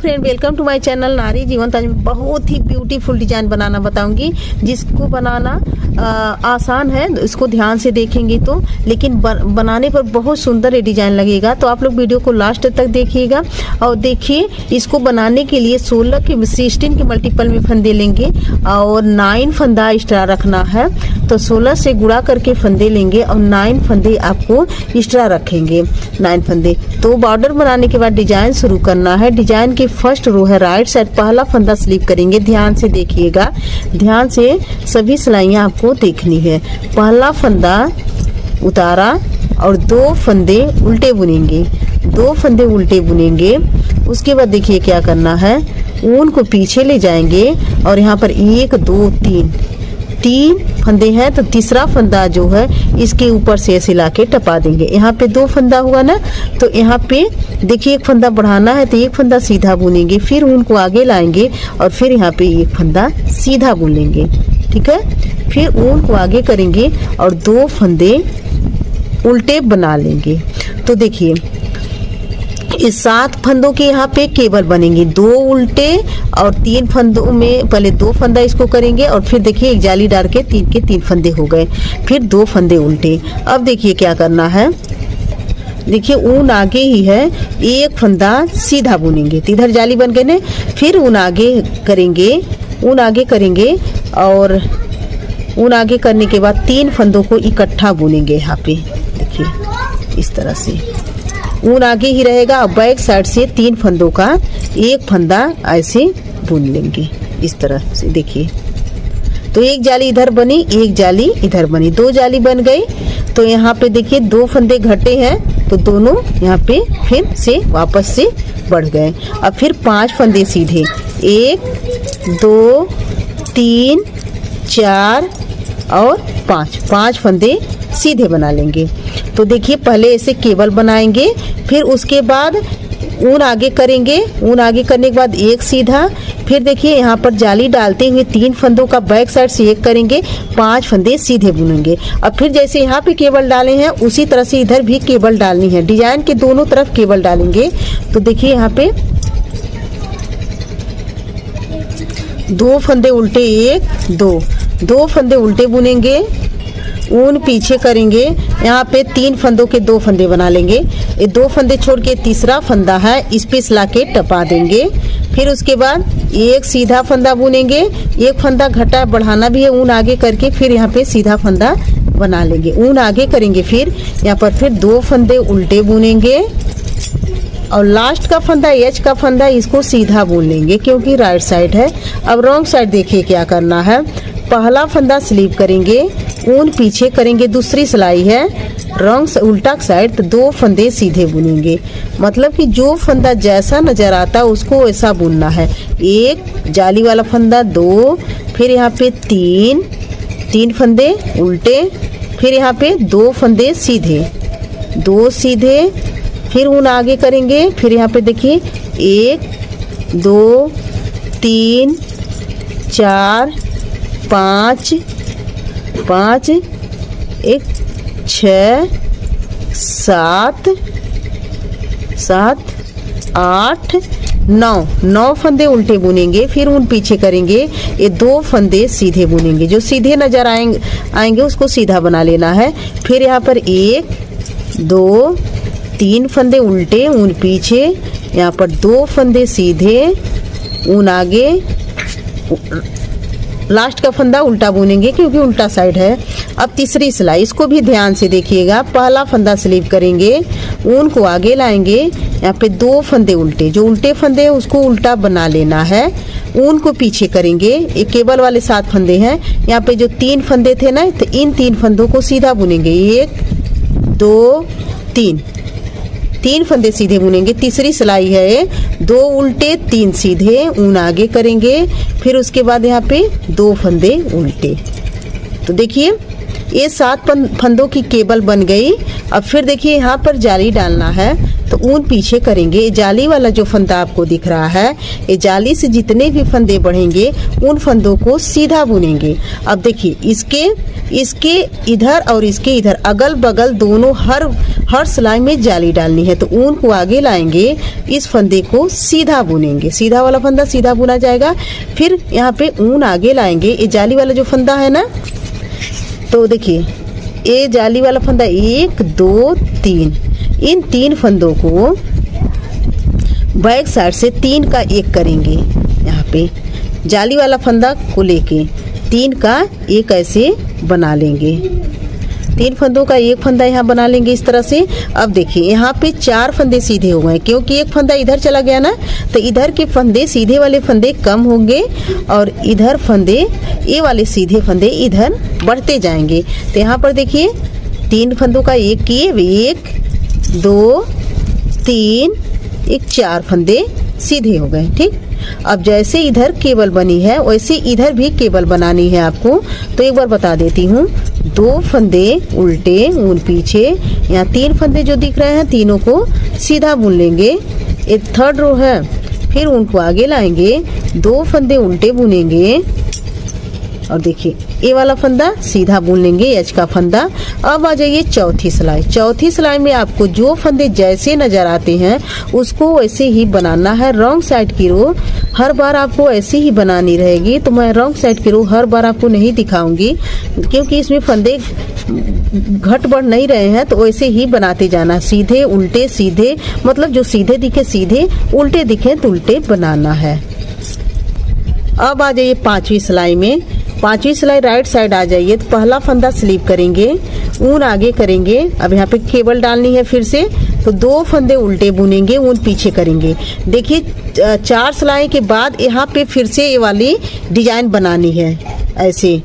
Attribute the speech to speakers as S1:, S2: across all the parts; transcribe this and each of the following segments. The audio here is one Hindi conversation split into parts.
S1: Friend, welcome to my channel Nari Jeevan. आज मैं बहुत ही ब्यूटीफुल डिजाइन बनाना बताऊंगी, जिसको बनाना आसान है। इसको ध्यान से देखेंगे तो, लेकिन बनाने पर बहुत सुंदर ये डिजाइन लगेगा। तो आप लोग वीडियो को लास्ट तक देखिएगा। और देखिए, इसको बनाने के लिए 16 के मल्टीपल में फंदे लेंगे और 9 फंदा एक्स्ट्रा रखना है। तो 16 से गुणा करके फंदे लेंगे और 9 फंदे आपको एक्स्ट्रा रखेंगे। 9 फंदे। तो बॉर्डर बनाने के बाद डिजाइन शुरू करना है। डिजाइन की फर्स्ट रो है राइट साइड, पहला फंदा स्लिप करेंगे। ध्यान से देखिएगा, ध्यान से सभी सिलाइयाँ आपको देखनी है। पहला फंदा उतारा और 2 फंदे उल्टे बुनेंगे। 2 फंदे उल्टे बुनेंगे। उसके बाद देखिए क्या करना है, ऊन को पीछे ले जाएंगे और यहाँ पर 1 2 3 फंदे हैं। तो तीसरा फंदा जो है इसके ऊपर से सिला के टपा देंगे। यहाँ पे 2 फंदा हुआ ना, तो यहाँ पे देखिए 1 फंदा बढ़ाना है तो 1 फंदा सीधा बुनेंगे, फिर ऊन को आगे लाएंगे और फिर यहाँ पे 1 फंदा सीधा बुनेंगे। ठीक है, फिर ऊन को आगे करेंगे और 2 फंदे उल्टे बना लेंगे। तो देखिए इस 7 फंदों के यहाँ पे केवल बनेंगे 2 उल्टे और 3 फंदों में पहले 2 फंदा इसको करेंगे और फिर देखिए एक जाली डाल के 3 के 3 फंदे हो गए, फिर 2 फंदे उल्टे। अब देखिए क्या करना है, देखिए ऊन आगे ही है, 1 फंदा सीधा बुनेंगे। तो इधर जाली बन गए ना, फिर ऊन आगे करेंगे, ऊन आगे करेंगे और ऊन आगे करने के बाद 3 फंदों को इकट्ठा बुनेंगे। यहाँ पे देखिए इस तरह से ऊन आगे ही रहेगा और बैक साइड से 3 फंदों का 1 फंदा ऐसे बुन लेंगे इस तरह से। देखिए तो एक जाली इधर बनी, एक जाली इधर बनी, 2 जाली बन गई। तो यहाँ पे देखिए 2 फंदे घटे हैं तो दोनों यहाँ पे फिर से वापस से बढ़ गए। अब फिर 5 फंदे सीधे, 1 2 3 4 और 5 फंदे सीधे बना लेंगे। तो देखिए पहले ऐसे केबल बनाएंगे, फिर उसके बाद ऊन आगे करेंगे। ऊन आगे करने के बाद 1 सीधा, फिर देखिए यहाँ पर जाली डालते हुए 3 फंदों का बैक साइड से 1 करेंगे, 5 फंदे सीधे बुनेंगे। अब फिर जैसे यहाँ पे केबल डाले हैं उसी तरह से इधर भी केबल डालनी है। डिजाइन के दोनों तरफ केबल डालेंगे। तो देखिए यहाँ पे 2 फंदे उल्टे, 1 2 फंदे उल्टे बुनेंगे, ऊन पीछे करेंगे। यहाँ पे 3 फंदों के 2 फंदे बना लेंगे। ये 2 फंदे छोड़ के तीसरा फंदा है, इस पे सिला के टपा देंगे। फिर उसके बाद 1 सीधा फंदा बुनेंगे, 1 फंदा घटा बढ़ाना भी है, ऊन आगे करके फिर यहाँ पे सीधा फंदा बना लेंगे। ऊन आगे करेंगे, फिर यहाँ पर फिर 2 फंदे उल्टे बुनेंगे और लास्ट का फंदा एच का फंदा इसको सीधा बुन लेंगे क्योंकि राइट साइड है। अब रॉन्ग साइड देखिए क्या करना है, पहला फंदा स्लीप करेंगे, ऊन पीछे करेंगे, दूसरी सिलाई है रॉन्ग उल्टा साइड, तो 2 फंदे सीधे बुनेंगे। मतलब कि जो फंदा जैसा नजर आता है उसको वैसा बुनना है। 1 जाली वाला फंदा, 2 फिर यहाँ पे 3 फंदे उल्टे, फिर यहाँ पे 2 फंदे सीधे, 2 सीधे, फिर ऊन आगे करेंगे। फिर यहाँ पे देखिए 1 2 3 4 5 1 6 7 8 9 फंदे उल्टे बुनेंगे। फिर ऊन पीछे करेंगे, ये 2 फंदे सीधे बुनेंगे। जो सीधे नजर आएंगे उसको सीधा बना लेना है। फिर यहाँ पर 1 2 3 फंदे उल्टे, ऊन पीछे, यहाँ पर 2 फंदे सीधे, ऊन आगे, लास्ट का फंदा उल्टा बुनेंगे क्योंकि उल्टा साइड है। अब तीसरी सिलाई, इसको भी ध्यान से देखिएगा। पहला फंदा स्लीप करेंगे, ऊन को आगे लाएंगे, यहाँ पे 2 फंदे उल्टे, जो उल्टे फंदे हैं उसको उल्टा बना लेना है। ऊन को पीछे करेंगे, एक केबल वाले 7 फंदे हैं, यहाँ पे जो 3 फंदे थे ना, तो इन 3 फंदों को सीधा बुनेंगे। 1 2 3 फंदे सीधे बुनेंगे। तीसरी सिलाई है 2 उल्टे 3 सीधे, ऊन आगे करेंगे, फिर उसके बाद यहाँ पे 2 फंदे उल्टे। तो देखिए ये 7 फंदों की केबल बन गई। अब फिर देखिए यहाँ पर जाली डालना है। तो ऊन पीछे करेंगे। ये जाली वाला जो फंदा आपको दिख रहा है, ये जाली से जितने भी फंदे बढ़ेंगे उन फंदों को सीधा बुनेंगे। अब देखिए इसके इधर और इसके इधर अगल बगल दोनों हर सिलाई में जाली डालनी है। तो ऊन को आगे लाएंगे, इस फंदे को सीधा बुनेंगे, सीधा वाला फंदा सीधा बुना जाएगा। फिर यहाँ पे ऊन आगे लाएंगे, ये जाली वाला जो फंदा है ना, तो देखिए ये जाली वाला फंदा 1 2 3, इन 3 फंदों को बैक साइड से 3 का 1 करेंगे। यहाँ पे जाली वाला फंदा को लेके 3 का 1 ऐसे बना लेंगे। 3 फंदों का 1 फंदा यहाँ बना लेंगे इस तरह से। अब देखिए यहाँ पे 4 फंदे सीधे हो गए, क्योंकि एक फंदा इधर चला गया ना, तो इधर के फंदे सीधे वाले फंदे कम होंगे और इधर फंदे, ये वाले सीधे फंदे इधर बढ़ते जाएंगे। तो यहाँ पर देखिए 3 फंदों का 1 किए, 1 2 3, 4 फंदे सीधे हो गए। ठीक, अब जैसे इधर केबल बनी है वैसे इधर भी केबल बनानी है आपको। तो एक बार बता देती हूँ, 2 फंदे उल्टे, ऊन पीछे, यहाँ 3 फंदे जो दिख रहे हैं तीनों को सीधा बुन लेंगे। एक 3rd रो है, फिर उनको आगे लाएंगे, 2 फंदे उल्टे बुनेंगे और देखिए ये वाला फंदा सीधा बुन लेंगे, एच का फंदा। अब आ जाइए चौथी सिलाई। चौथी सिलाई में आपको जो फंदे जैसे नजर आते हैं उसको वैसे ही बनाना है। रॉन्ग साइड की रो हर बार आपको ऐसे ही बनानी रहेगी, तो मैं रॉन्ग साइड की रो हर बार आपको नहीं दिखाऊंगी, क्योंकि इसमें फंदे घट बढ़ नहीं रहे हैं, तो वैसे ही बनाते जाना, सीधे उल्टे सीधे, मतलब जो सीधे दिखे सीधे, उल्टे दिखे तो उल्टे बनाना है। अब आ जाइए 5वीं सिलाई में। 5वीं सिलाई राइट साइड आ जाइए, तो पहला फंदा स्लीप करेंगे, ऊन आगे करेंगे। अब यहाँ पे केबल डालनी है फिर से, तो 2 फंदे उल्टे बुनेंगे, ऊन पीछे करेंगे। देखिए 4 सिलाई के बाद यहाँ पे फिर से ये वाली डिजाइन बनानी है ऐसे।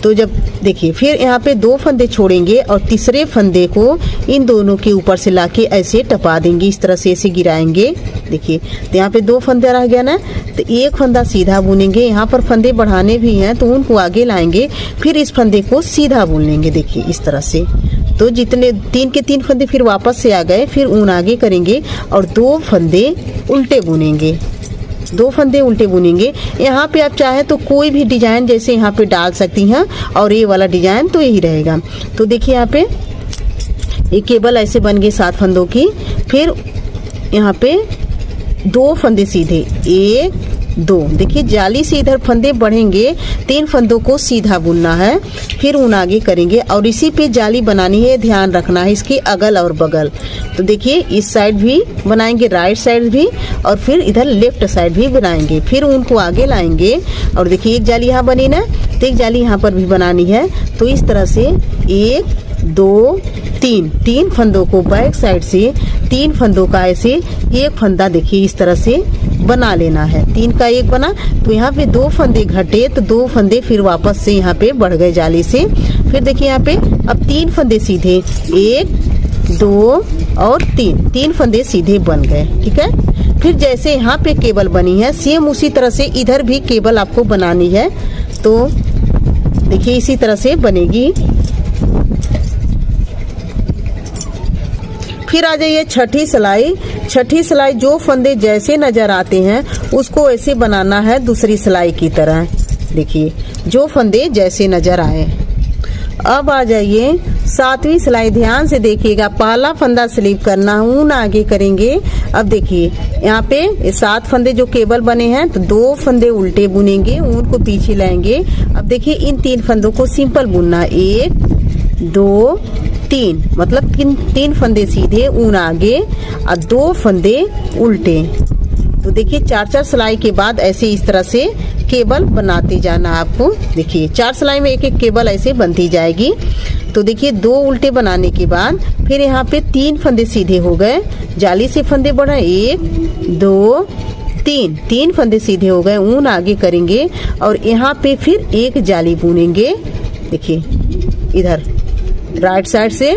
S1: तो जब देखिए फिर यहाँ पे 2 फंदे छोड़ेंगे और तीसरे फंदे को इन दोनों के ऊपर से लाके ऐसे टपा देंगे, इस तरह से ऐसे गिराएंगे। देखिए तो यहाँ पे 2 फंदे रह गया ना, तो 1 फंदा सीधा बुनेंगे। यहाँ पर फंदे बढ़ाने भी हैं तो उनको आगे लाएंगे, फिर इस फंदे को सीधा बुन लेंगे। देखिए इस तरह से, तो जितने 3 के 3 फंदे फिर वापस से आ गए, फिर ऊन आगे करेंगे और 2 फंदे उल्टे बुनेंगे, 2 फंदे उल्टे बुनेंगे। यहाँ पे आप चाहे तो कोई भी डिजाइन जैसे यहाँ पे डाल सकती हैं, और ये वाला डिजाइन तो यही रहेगा। तो देखिए यहाँ पे ये केबल ऐसे बन गई 7 फंदों की। फिर यहाँ पे 2 फंदे सीधे, 1 2, देखिए जाली से इधर फंदे बढ़ेंगे, 3 फंदों को सीधा बुनना है, फिर ऊन आगे करेंगे और इसी पे जाली बनानी है, ध्यान रखना है इसके अगल और बगल। तो देखिए इस साइड भी बनाएंगे, राइट साइड भी, और फिर इधर लेफ्ट साइड भी बनाएंगे। फिर ऊन को आगे लाएंगे और देखिए एक जाली यहाँ बनी ना, तो एक जाली यहाँ पर भी बनानी है। तो इस तरह से 1 2 3 फंदों को बैक साइड से 3 फंदों का ऐसे एक फंदा देखिए इस तरह से बना लेना है। 3 का 1 बना, तो यहाँ पे 2 फंदे घटे, तो 2 फंदे फिर वापस से यहाँ पे बढ़ गए जाली से। फिर देखिए यहाँ पे अब 3 फंदे सीधे, 1 2 और 3 फंदे सीधे बन गए। ठीक है, फिर जैसे यहाँ पे केबल बनी है सेम उसी तरह से इधर भी केबल आपको बनानी है। तो देखिए इसी तरह से बनेगी। फिर आ जाइए छठी सिलाई। छठी सिलाई जो फंदे जैसे नजर आते हैं उसको ऐसे बनाना है दूसरी सिलाई की तरह। देखिए जो फंदे जैसे नजर आए। अब आ जाइए 7वीं सिलाई, ध्यान से देखिएगा। पहला फंदा स्लीप करना, ऊन आगे करेंगे। अब देखिए यहाँ पे 7 फंदे जो केबल बने हैं, तो 2 फंदे उल्टे बुनेंगे, ऊन को पीछे लाएंगे। अब देखिए इन 3 फंदों को सिंपल बुनना, 1 2 3, मतलब 3 फंदे सीधे, ऊन आगे और 2 फंदे उल्टे। तो देखिए 4 सिलाई के बाद ऐसे इस तरह से केबल बनाते जाना आपको। देखिए 4 सिलाई में एक केबल ऐसे बनती जाएगी। तो देखिए 2 उल्टे बनाने के बाद फिर यहाँ पे 3 फंदे सीधे हो गए, जाली से फंदे बढ़े, 1 2 3 फंदे सीधे हो गए, ऊन आगे करेंगे और यहाँ पे फिर एक जाली बुनेंगे। देखिए इधर राइट साइड से,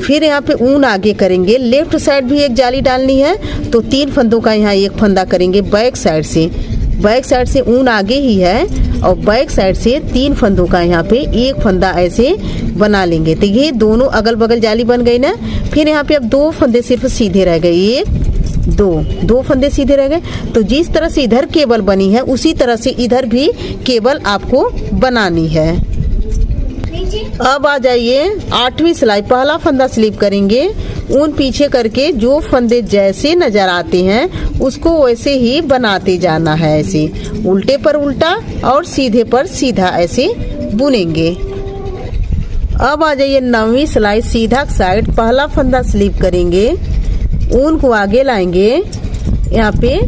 S1: फिर यहाँ पे ऊन आगे करेंगे। लेफ्ट साइड भी एक जाली डालनी है, तो 3 फंदों का यहाँ एक फंदा करेंगे बैक साइड से। बैक साइड से ऊन आगे ही है और बैक साइड से 3 फंदों का यहाँ पे एक फंदा ऐसे बना लेंगे। तो ये दोनों अगल बगल जाली बन गई ना। फिर यहाँ पे अब 2 फंदे सिर्फ सीधे रह गए, 1 2 फंदे सीधे रह गए। तो जिस तरह से इधर केबल बनी है उसी तरह से इधर भी केबल आपको बनानी है। अब आ जाइए 8वीं सिलाई, पहला फंदा स्लिप करेंगे, ऊन पीछे करके जो फंदे जैसे नजर आते हैं उसको वैसे ही बनाते जाना है। ऐसे उल्टे पर उल्टा और सीधे पर सीधा ऐसे बुनेंगे। अब आ जाइए 9वीं सिलाई, सीधा साइड, पहला फंदा स्लिप करेंगे, ऊन को आगे लाएंगे, यहाँ पे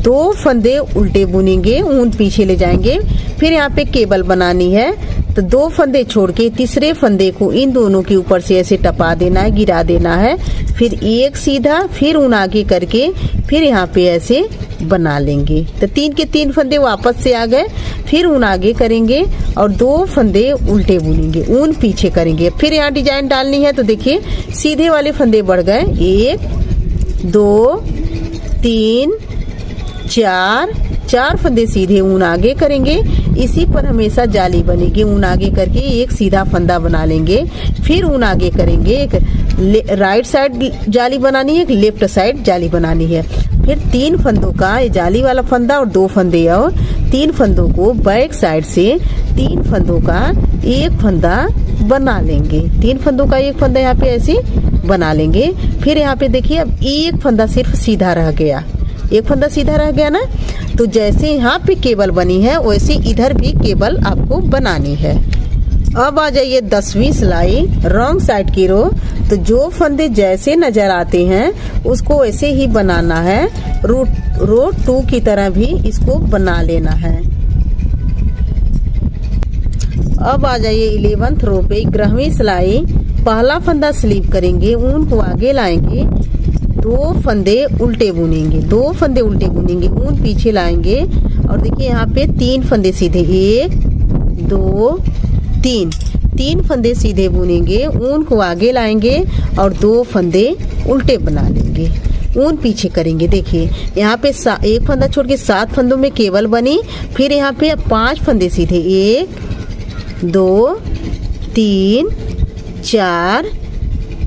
S1: 2 फंदे उल्टे बुनेंगे, ऊन पीछे ले जाएंगे। फिर यहाँ पे केबल बनानी है तो 2 फंदे छोड़ के तीसरे फंदे को इन दोनों के ऊपर से ऐसे टपा देना है, गिरा देना है। फिर एक सीधा, फिर ऊन आगे करके फिर यहाँ पे ऐसे बना लेंगे। तो 3 के 3 फंदे वापस से आ गए। फिर ऊन आगे करेंगे और 2 फंदे उल्टे बुनेंगे, ऊन पीछे करेंगे। फिर यहाँ डिजाइन डालनी है तो देखिए सीधे वाले फंदे बढ़ गए, 1 2 3 4 फंदे सीधे, ऊन आगे करेंगे। इसी पर हमेशा जाली बनेगी, ऊन आगे करके एक सीधा फंदा बना लेंगे। फिर ऊन आगे करेंगे, एक राइट साइड जाली बनानी है, एक लेफ्ट साइड जाली बनानी है। फिर 3 फंदों का ये जाली वाला फंदा और 2 फंदे और 3 फंदों को बैक साइड से 3 फंदों का एक फंदा बना लेंगे। 3 फंदों का एक फंदा यहाँ पे ऐसे बना लेंगे। फिर यहाँ पे देखिए अब एक फंदा सिर्फ सीधा रह गया, एक फंदा सीधा रह गया ना। तो जैसे यहाँ पे केबल बनी है वैसे इधर भी केबल आपको बनानी है। अब आ जाइए 10वीं सिलाई, रॉन्ग साइड की रो। तो जो फंदे जैसे नजर आते हैं उसको वैसे ही बनाना है, रो 2 की तरह भी इसको बना लेना है। अब आ जाइए 11th रो पे, 11वीं सिलाई, पहला फंदा स्लिप करेंगे, ऊन को आगे लाएंगे, 2 फंदे उल्टे बुनेंगे, 2 फंदे उल्टे बुनेंगे, ऊन पीछे लाएंगे और देखिए यहाँ पे 3 फंदे सीधे, 1 2 3 फंदे सीधे बुनेंगे, ऊन को आगे लाएंगे और 2 फंदे उल्टे बना लेंगे, ऊन पीछे करेंगे। देखिए यहाँ पे एक फंदा छोड़ के 7 फंदों में केबल बनी। फिर यहाँ पे 5 फंदे सीधे, 1 2 3 4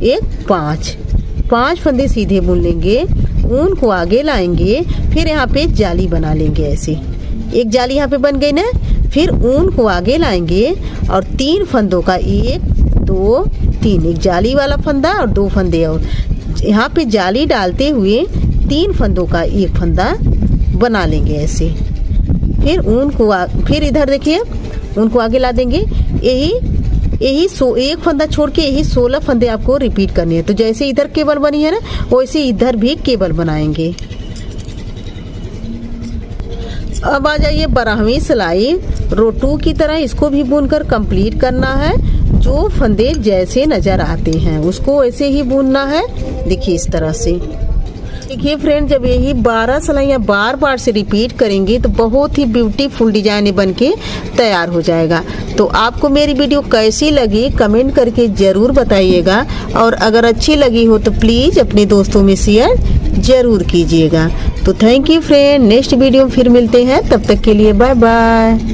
S1: 1 5 फंदे सीधे बुन लेंगे, ऊन को आगे लाएंगे। फिर यहाँ पे जाली बना लेंगे, ऐसे एक जाली यहाँ पे बन गई ना। फिर ऊन को आगे लाएंगे और 3 फंदों का 1 2 3, एक जाली वाला फंदा और 2 फंदे और यहाँ पे जाली डालते हुए 3 फंदों का एक फंदा बना लेंगे ऐसे। फिर फिर इधर देखिए ऊन को आगे ला देंगे। यही एक फंदा छोड़ के यही 16 फंदे आपको रिपीट करनी है। तो जैसे इधर केबल बनी है ना वैसे इधर भी केबल बनाएंगे। अब आ जाइए 12वीं सिलाई, रो 2 की तरह इसको भी बुनकर कंप्लीट करना है। जो फंदे जैसे नजर आते हैं उसको ऐसे ही बुनना है। देखिए इस तरह से। देखिए फ्रेंड, जब यही 12 सिलाइयाँ बार बार से रिपीट करेंगे तो बहुत ही ब्यूटीफुल डिजाइन बन के तैयार हो जाएगा। तो आपको मेरी वीडियो कैसी लगी कमेंट करके ज़रूर बताइएगा और अगर अच्छी लगी हो तो प्लीज़ अपने दोस्तों में शेयर ज़रूर कीजिएगा। तो thank you friend, next video फिर मिलते हैं, तब तक के लिए बाय बाय।